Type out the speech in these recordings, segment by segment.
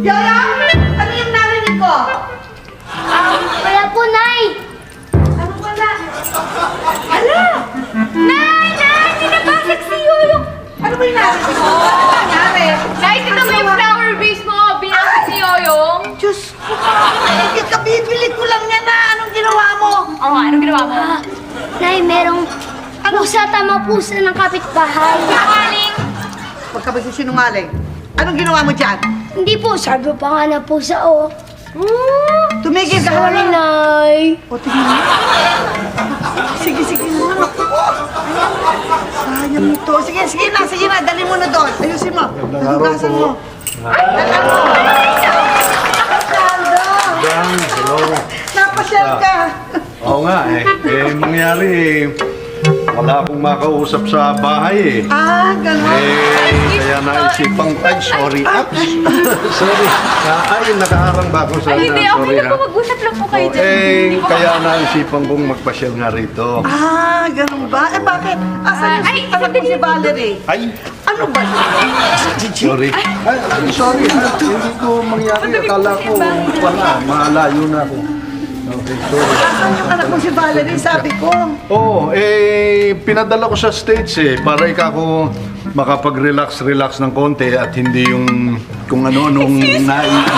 Yaya! Ano yung narinig ko? Wala po, Nay! Ano wala? Hala! Nay! Nay! Pinabasag si Yoyong! Ano ba yung narinig ko? Ano nangyari? Nay, ito ba yung flower vase mo? Binasag si Yoyong? Diyos ko! Kabibili ko lang yan na. Anong ginawa mo? Oo nga, anong ginawa mo? Nay, merong pusa, tama pusa ng kapitbahay. Sinungaling! Huwag ka magsisinungaling. Anong ginawa mo dyan? Hindi po, sabi pa nga na pusa, oh. Tumigil ka Sorry, na. Nay. O, tingnan mo. Sige, sige na. Sayang ito. Sige na. Dali mo na doon. Ayusin mo. Hugasan mo. Dan, hello. Napasyal ka. Oo nga eh. Mangyari wala akong makausap sa bahay eh. Ganun. Kaya naisipang, ay sorry, sorry. Nakaharang ba ako sa Ay, hindi. Okay sorry lang po. Mag-usap lang po kayo dyan. Hindi po kaya naisipan kong magpasyal nga rito. Ganun ba? Bakit? Asan yung Ay, anak mo si Valerie? Ay, Ano ba yun? sorry. Sorry, hindi ko mangyari. Akala ko wala, malayo na ako. Okay, sorry. Asan yung anak mo si Valerie? Sabi ko. Oo, pinadala ko sa States para ko makapag-relax ng konti at hindi yung kung ano-anong naiisip.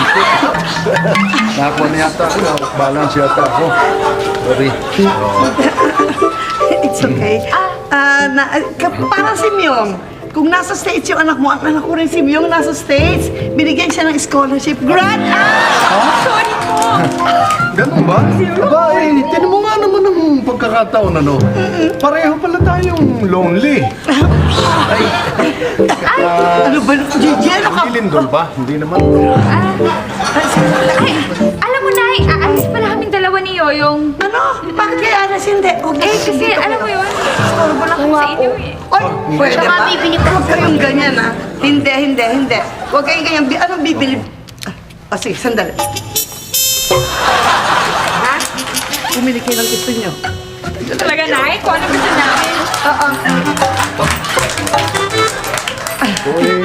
Nakakuha na yata ako, balance yata ako. Sorry. It's okay. Parang si Myong. Kung nasa States yung anak mo, at anak ko rin si Myong nasa States, binigyan siya ng scholarship grant. Sorry po. Ganun ba? Aba, tinan mo nga naman ang pagkakataon, ano? Pareho pala tayong lonely. Ano ba? Gigi, ano ka? Hindi lindol ba? Hindi naman. Ay, alam mo, Nay, aalis pala kaming dalawa ni Yoyong. Ano? Bakit kaya alas hindi? Kasi alam mo yun, sorbo lang ako sa inyo eh. Oy, pwede Tsaka ba? bibili pa. Huwag kayong ganyan, ha? Hindi. Huwag kayong ganyan. Anong bibili? Sige, sandali. Ha? Bumili kayo ng gusto nyo. Talaga, Nay? Kung ano gusto namin?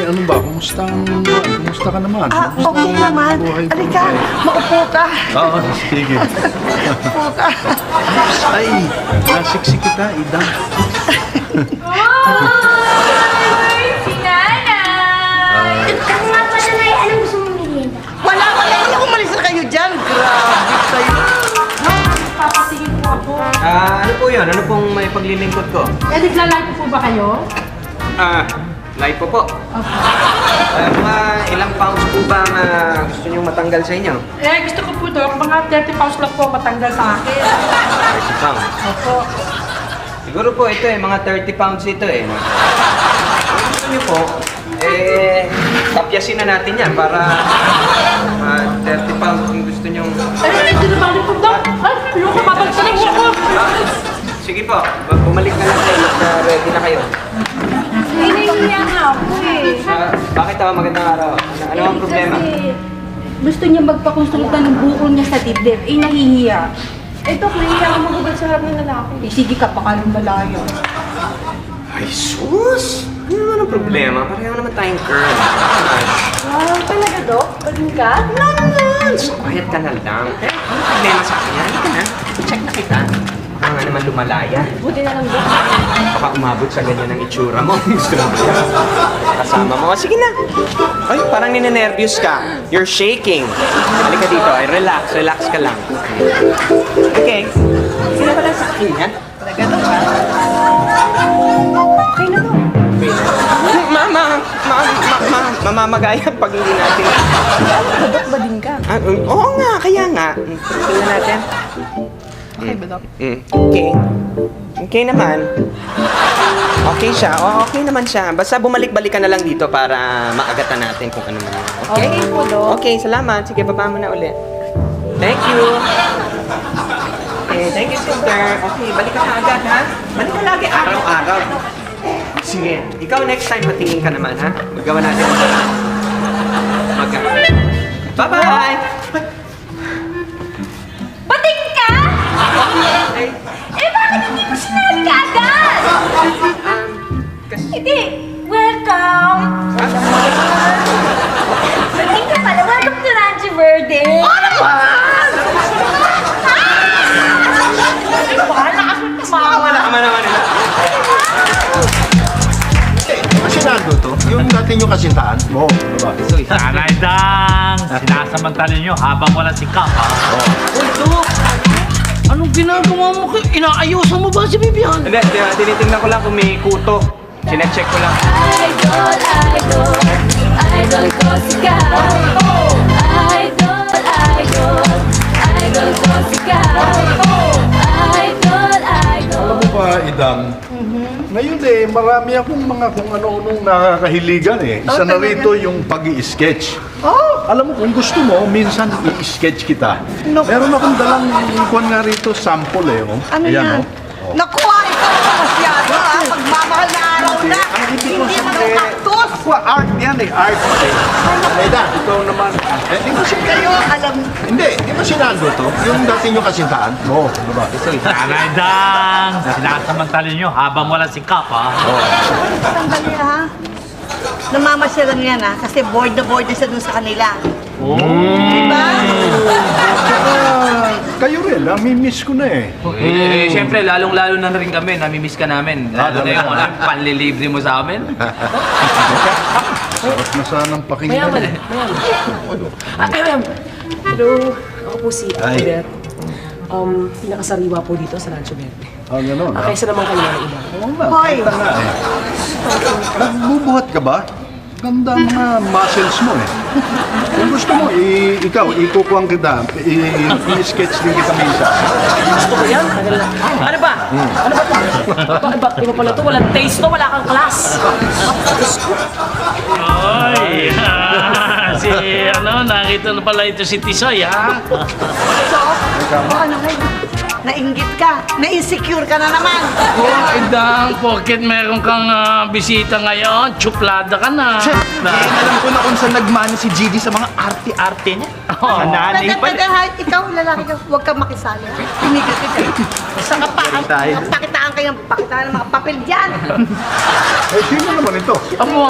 Ano ba? Kumusta ka naman? Okay naman. Halika, maupo ka. Oo, sige. Maupo ka. Ay, nasiksik kita, Ida. Ay, si Nanay! Ako nga pala, Nay, anong gusto mong merienda? Wala. Umalis na kayo dyan. Grabe kayo. Papasingin po ako. Ano po yun? Ano pong may paglilingkod ko? Naglalay po ba kayo? Live po po. Mga ilang pounds po ba ang gusto nyo matanggal sa inyo? Gusto ko po doon, mga 30 pounds lang po matanggal sa akin. 30 pounds. Opo. Siguro po ito mga 30 pounds ito Kung gusto nyo po, tapyasin na natin yan para 30 pounds kung gusto nyo. Hindi naman rin po doon. Ay, yung kapapagsaling mo ko. Sige po, bumalik na lang kayo at ready na kayo. Nahihiya nga ako eh. Bakit magandang araw? Ano ang problema? Kasi gusto niya magpakonsulta ng buko niya sa dibdib. Nahihiya. Ito, nahihiya ako magugat sa harap ng lalaki. Sige ka, pakalong malayo. Ay, sus! Ano naman ang problema? Pareho naman tayong girl. Wow, talaga, Dok? Pagin ka? No naman! So, quiet ka na lang. Ano problema sa akin? Halika na. Check na kita. Baka nga naman lumalaya. Buti na lang, Dok. Baka umabot sa ganyan ang itsura mo. Gusto mo ba? Kasama mo. Sige na. Ay, parang ninenervyos ka. You're shaking. Halika dito. Ay, relax ka lang. Okay. Sino ba lang sa akin yan? Talaga daw ba? Okay na daw. Mamamagayan pag hindi natin. Dok, ba din ka? Oo nga, kaya nga. Tingnan natin. Okay ba, Dok? Okay. Okay naman. Okay siya. Okay naman siya. Basta bumalik-balik ka na lang dito para maagatan natin kung ano man. Okay? Okay po, Dok. Okay, salamat. Sige, baba mo na ulit. Thank you. Okay, thank you, sister. Okay, balik ka na agad, ha? Balik ka lagi araw-araw. Sige, ikaw next time patingin ka naman, ha? Magawa natin. Bye-bye! Pating ka? Ay, Bakit to? Yung dati nyo kasintahan? Oo, diba? Nanay Dang, sinasamantala nyo habang walang sikap, ha? Anong ginagawa mo? Inaayusan mo ba si Vivian? Hindi, tinitingnan ko lang kung may kuto. Sinecheck ko lang. Idol, idol, idol ko sigaw. Idol, idol, idol ko sigaw. Idol, idol. Alam mo ba, Idang? Ngayon marami akong mga kung ano-anong nakakahiligan Isa na rito yung pag-i-sketch. Alam mo, kung gusto mo, minsan i-sketch kita. Meron akong dalang kuwan nga rito, sample Ano yan? Naku, ikaw ka masyado Pagmamahal na araw na. Hindi ko Hindi mo sabi. kaktus. Ako, art yan art. Ida, ikaw naman. Di ba si Kayo, alam. Hindi, di ba si Nando to? Yung dati nyo kasintahan? Oo, diba? Nanay Dang, sinasamantala nyo habang walang sikap, ha? Sandali ha. Namamasyal lang yan kasi bored na siya dun sa kanila. Diba? Kayo rin, namimiss ko na Siyempre, lalong-lalo na rin kami, namimiss ka namin. Lalo na yung panlilibre mo sa amin. Sarap na sanang pakinggan. Hello, ako po si Ay. Albert. Pinakasariwa po dito sa Rancho Verde. Gano'n. Kaysa naman kanina ng iba. Hoy, Nagbubuhat ka ba? Ganda ang mga muscles mo Kung gusto mo, ikaw, ikukuhan kita, i-sketch din kita minsan. Gusto ko yan. Ano ba? Ano ba ito? Iba pala to. Walang taste to. Wala kang class. Oy, nakita na pala ito si Tisoy, ha? nainggit ka. Na-insecure ka na naman. Ay, Dang, porket meron kang bisita ngayon, tsuplada ka na. Alam ko na kung saan nagmano si GD sa mga arte-arte niya. Sa nanay pa. Ikaw, lalaki ka, huwag kang makisali. Tumigil ka dyan. Sa kapaan, pakitaan kayo, pakitaan ng mga papel dyan. Sino naman ito? Abo,